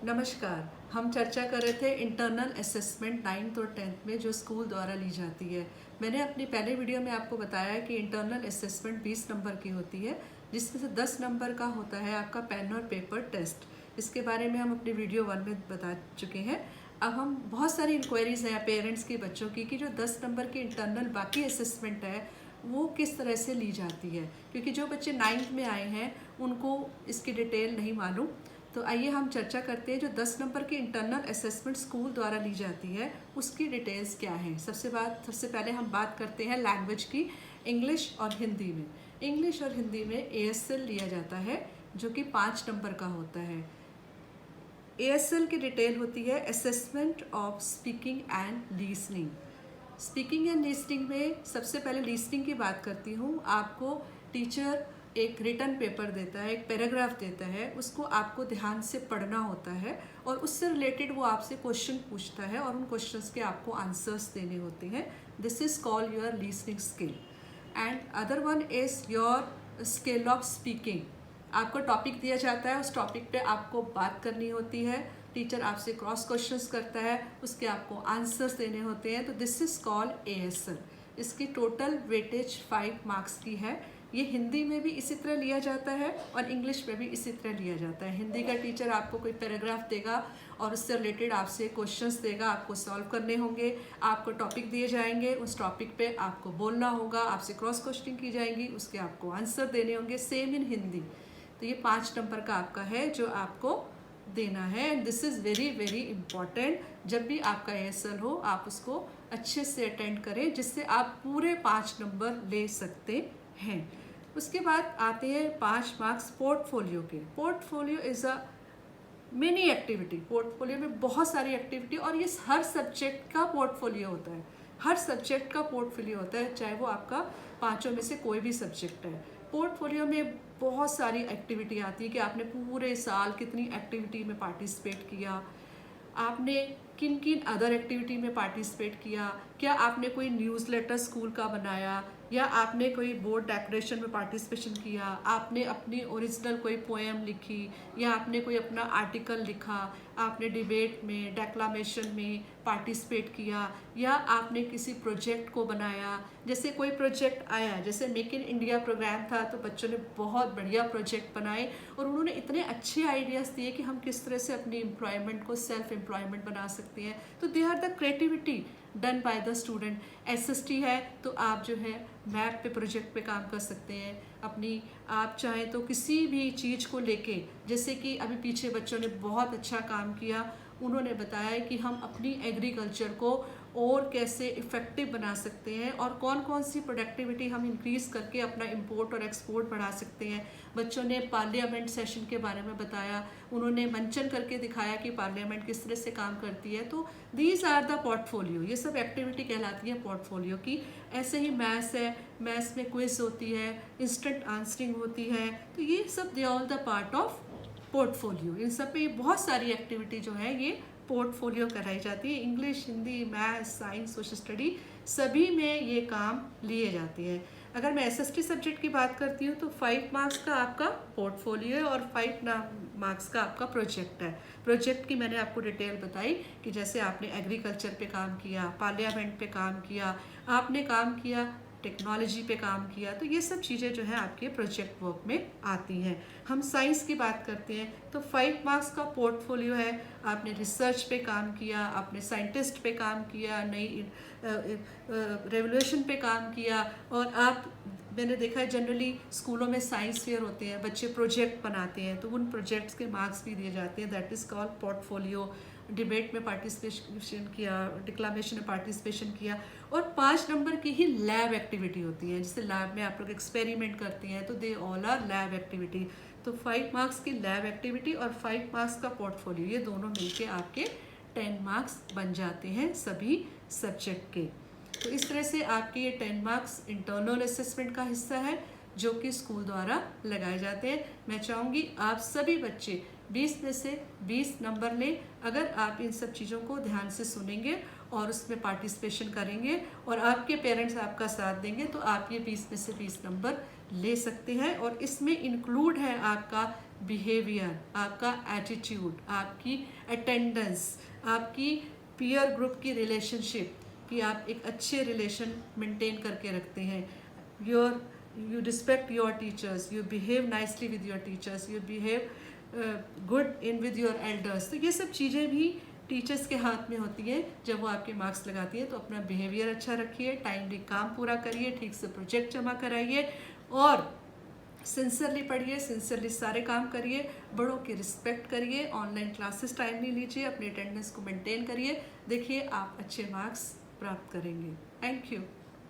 नमस्कार। हम चर्चा कर रहे थे इंटरनल असेसमेंट 9th और 10th में जो स्कूल द्वारा ली जाती है। मैंने अपनी पहले वीडियो में आपको बताया कि इंटरनल असेसमेंट 20 नंबर की होती है, जिसमें से 10 नंबर का होता है आपका पेन और पेपर टेस्ट। इसके बारे में हम अपनी वीडियो 1 में बता चुके हैं। अब हम बहुत सारी इंक्वायरीज़ हैं पेरेंट्स के बच्चों की कि जो 10 नंबर की इंटरनल बाकी असेसमेंट है वो किस तरह से ली जाती है, क्योंकि जो बच्चे 9th में आए हैं उनको इसकी डिटेल नहीं मालूम। तो आइए हम चर्चा करते हैं जो 10 नंबर की इंटरनल असेसमेंट स्कूल द्वारा ली जाती है उसकी डिटेल्स क्या हैं। सबसे पहले हम बात करते हैं लैंग्वेज की। इंग्लिश और हिंदी में ASL लिया जाता है जो कि 5 नंबर का होता है। ASL की डिटेल होती है assessment of speaking and listening. Speaking and listening में सबसे पहले लिसनिंग की बात करती हूँ। आपको टीचर एक रिटन पेपर देता है, एक पैराग्राफ देता है, उसको आपको ध्यान से पढ़ना होता है और उससे रिलेटेड वो आपसे क्वेश्चन पूछता है और उन क्वेश्चंस के आपको आंसर्स देने होते हैं। This is called your listening skill. And other one is your skill of speaking. आपको टॉपिक दिया जाता है, उस टॉपिक पे आपको बात करनी होती है, टीचर आपसे क्रॉस क्वेश्चंस करता है, उसके आपको आंसर्स देने होते हैं। तो दिस इज कॉल्ड ASL। इसकी टोटल वेटेज 5 मार्क्स की है। ये हिंदी में भी इसी तरह लिया जाता है और इंग्लिश में भी इसी तरह लिया जाता है। हिंदी का टीचर आपको कोई पैराग्राफ देगा और उससे रिलेटेड आपसे क्वेश्चंस देगा, आपको सॉल्व करने होंगे, आपको टॉपिक दिए जाएंगे, उस टॉपिक पे आपको बोलना होगा, आपसे क्रॉस क्वेश्चनिंग की जाएगी, उसके आपको आंसर देने होंगे। Same in Hindi. तो ये 5 नंबर का आपका है जो आपको देना है। And this is very very important. जब भी आपका ASL हो आप उसको अच्छे से अटेंड करें, जिससे आप पूरे 5 नंबर ले सकते हैं। उसके बाद आते हैं 5 मार्क्स पोर्टफोलियो के। Portfolio is a mini activity. Portfolio में बहुत सारी एक्टिविटी और ये हर सब्जेक्ट का पोर्टफोलियो होता है। हर सब्जेक्ट का पोर्टफोलियो होता है, चाहे वो आपका 5 में से कोई भी सब्जेक्ट है। पोर्टफोलियो में बहुत सारी एक्टिविटी आती है कि आपने पूरे साल कितनी एक्टिविटी में पार्टिसिपेट किया, आपने किन किन अदर एक्टिविटी में पार्टिसिपेट किया, क्या आपने कोई न्यूज़लेटर स्कूल का बनाया, या आपने कोई बोर्ड डेकोरेशन में पार्टिसिपेशन किया, आपने अपनी ओरिजिनल कोई पोएम लिखी, या आपने कोई अपना आर्टिकल लिखा, आपने डिबेट में डेक्लामेशन में पार्टिसिपेट किया, या आपने किसी प्रोजेक्ट को बनाया। जैसे कोई प्रोजेक्ट आया, जैसे मेक इन इंडिया प्रोग्राम था, तो बच्चों ने बहुत बढ़िया प्रोजेक्ट बनाए और उन्होंने इतने अच्छे आइडियाज़ दिए कि हम किस तरह से अपनी एम्प्लॉयमेंट को सेल्फ एम्प्लॉयमेंट बना सकते हैं। तो they are the creativity done by the student. SST है तो आप जो है मैप पे प्रोजेक्ट पे काम कर सकते हैं अपनी। आप चाहें तो किसी भी चीज़ को लेके, जैसे कि अभी पीछे बच्चों ने बहुत अच्छा काम किया, उन्होंने बताया कि हम अपनी एग्रीकल्चर को और कैसे इफ़ेक्टिव बना सकते हैं और कौन कौन सी प्रोडक्टिविटी हम इंक्रीज़ करके अपना इंपोर्ट और एक्सपोर्ट बढ़ा सकते हैं। बच्चों ने पार्लियामेंट सेशन के बारे में बताया, उन्होंने मंचन करके दिखाया कि पार्लियामेंट किस तरह से काम करती है। तो दीज आर द पोर्टफोलियो। ये सब एक्टिविटी कहलाती है पोर्टफोलियो की। ऐसे ही मैथ्स है, मैथ्स में क्विज होती है, इंस्टेंट आंसरिंग होती है। तो ये सब they all the part of portfolio. इन सब पे बहुत सारी एक्टिविटी जो है ये पोर्टफोलियो कराई जाती है। English, Hindi, maths, science, social study सभी में ये काम लिए जाते हैं। अगर मैं SST सब्जेक्ट की बात करती हूँ तो 5 मार्क्स का आपका पोर्टफोलियो है और 5 मार्क्स का आपका प्रोजेक्ट है। प्रोजेक्ट की मैंने आपको डिटेल बताई कि जैसे आपने एग्रीकल्चर पे काम किया, पार्लियामेंट पे काम किया, आपने काम किया टेक्नोलॉजी पे काम किया, तो ये सब चीज़ें जो है आपके प्रोजेक्ट वर्क में आती हैं। हम साइंस की बात करते हैं तो 5 मार्क्स का पोर्टफोलियो है। आपने रिसर्च पे काम किया, आपने साइंटिस्ट पे काम किया, नई रेवोल्यूशन पे काम किया, और मैंने देखा है जनरली स्कूलों में साइंस फेयर होते हैं, बच्चे प्रोजेक्ट बनाते हैं, तो उन प्रोजेक्ट्स के मार्क्स भी दिए जाते हैं। That is called portfolio. Debate में पार्टिसिपेशन किया, डिक्लामेशन में पार्टिसिपेशन किया। और 5 नंबर की ही लैब एक्टिविटी होती है, जैसे लैब में आप लोग एक्सपेरिमेंट करते हैं, तो they all are lab activity. तो 5 मार्क्स की लैब एक्टिविटी और 5 मार्क्स का पोर्टफोलियो, ये दोनों मिलके आपके 10 मार्क्स बन जाते हैं सभी सब्जेक्ट के। तो इस तरह से आपके ये 10 मार्क्स इंटरनल असेसमेंट का हिस्सा है जो कि स्कूल द्वारा लगाए जाते हैं। मैं चाहूँगी आप सभी बच्चे 20 में से 20 नंबर लें, अगर आप इन सब चीज़ों को ध्यान से सुनेंगे और उसमें पार्टिसिपेशन करेंगे और आपके पेरेंट्स आपका साथ देंगे, तो आप ये 20 में से 20 नंबर ले सकते हैं। और इसमें इंक्लूड है आपका बिहेवियर, आपका एटीट्यूड, आपकी अटेंडेंस, आपकी पीयर ग्रुप की रिलेशनशिप, कि आप एक अच्छे रिलेशन मेंटेन करके रखते हैं, you respect your teachers, you behave nicely with your teachers, you behave good in with your elders। तो ये सब चीज़ें भी टीचर्स के हाथ में होती हैं जब वो आपके मार्क्स लगाती है। तो अपना बिहेवियर अच्छा रखिए, टाइमली काम पूरा करिए, ठीक से प्रोजेक्ट जमा कराइए और सिंसियरली पढ़िए, सिंसियरली सारे काम करिए, बड़ों की रिस्पेक्ट करिए, ऑनलाइन क्लासेस टाइमली लीजिए, अपनी अटेंडेंस को मेंटेन करिए। देखिए आप अच्छे मार्क्स प्राप्त करेंगे। Thank you.